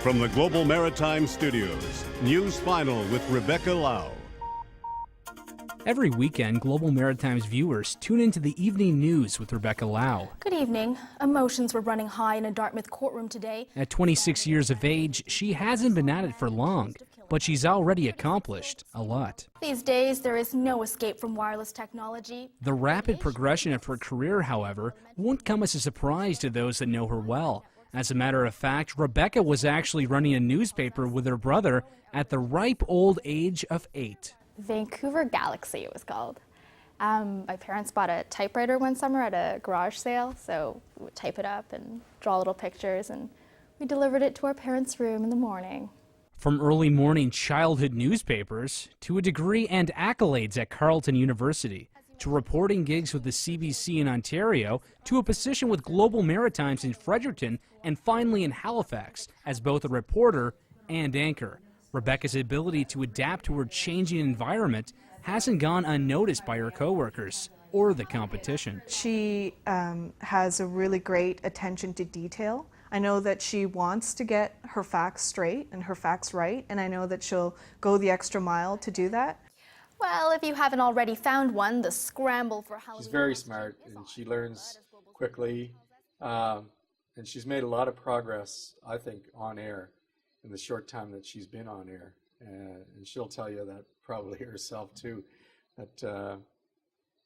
From the Global Maritime Studios, News Final with Rebecca Lau. Every weekend, Global Maritime's viewers tune into the evening news with Rebecca Lau. Good evening. Emotions were running high in a Dartmouth courtroom today. At 26 years of age, she hasn't been at it for long, but she's already accomplished a lot. These days, there is no escape from wireless technology. The rapid progression of her career, however, won't come as a surprise to those that know her well. As a matter of fact, Rebecca was actually running a newspaper with her brother at the ripe old age of 8. Vancouver Galaxy, it was called. My parents bought a typewriter one summer at a garage sale, so we would type it up and draw little pictures, and we delivered it to our parents' room in the morning. From early morning childhood newspapers, to a degree and accolades at Carleton University, to reporting gigs with the CBC in Ontario, to a position with Global Maritimes in Fredericton, and finally in Halifax as both a reporter and anchor. Rebecca's ability to adapt to her changing environment hasn't gone unnoticed by her coworkers or the competition. She has a really great attention to detail. I know that she wants to get her facts straight and her facts right, and I know that she'll go the extra mile to do that. Well, if you haven't already found one, the scramble for Halloween. She's very smart and she learns quickly, and she's made a lot of progress, I think, on air in the short time that she's been on air. And she'll tell you that probably herself too, that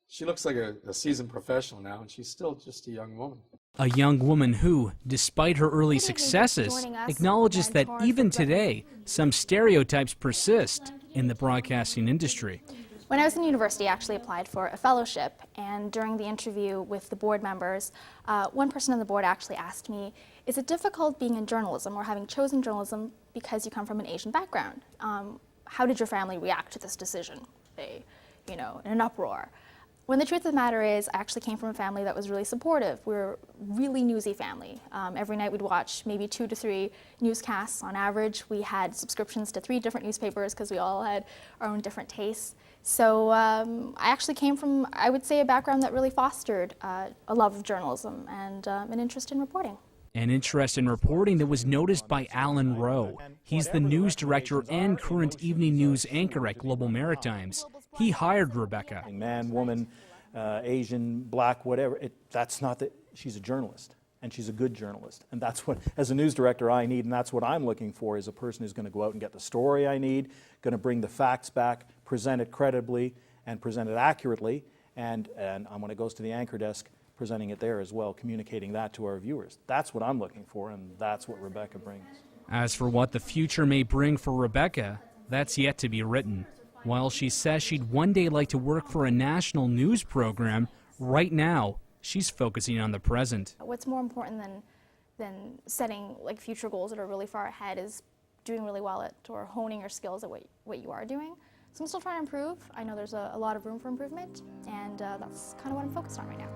she looks like a seasoned professional now, and she's still just a young woman. A young woman who, despite her early successes, acknowledges that even today, some stereotypes persist in the broadcasting industry. When I was in university, I actually applied for a fellowship, and during the interview with the board members, one person on the board actually asked me, is it difficult being in journalism or having chosen journalism because you come from an Asian background? How did your family react to this decision? They, in an uproar. When the truth of the matter is, I actually came from a family that was really supportive. We were a really newsy family. Every night we'd watch maybe 2 to 3 newscasts on average. We had subscriptions to 3 different newspapers because we all had our own different tastes. So I actually came from, I would say, a background that really fostered a love of journalism and an interest in reporting. An interest in reporting that was noticed by Alan Rowe. He's the news director and current evening news anchor at Global Maritimes. He hired Rebecca. Man, woman, Asian, black, whatever, that's not that. She's a journalist, and she's a good journalist. And that's what, as a news director, I need, and that's what I'm looking for, is a person who's going to go out and get the story I need, going to bring the facts back, present it credibly, and present it accurately, and when it goes to the anchor desk, presenting it there as well, communicating that to our viewers. That's what I'm looking for, and that's what Rebecca brings. As for what the future may bring for Rebecca, that's yet to be written. While she says she'd one day like to work for a national news program, right now, she's focusing on the present. What's more important than setting future goals that are really far ahead is doing really well at or honing your skills at what you are doing. So I'm still trying to improve. I know there's a lot of room for improvement, and that's kind of what I'm focused on right now.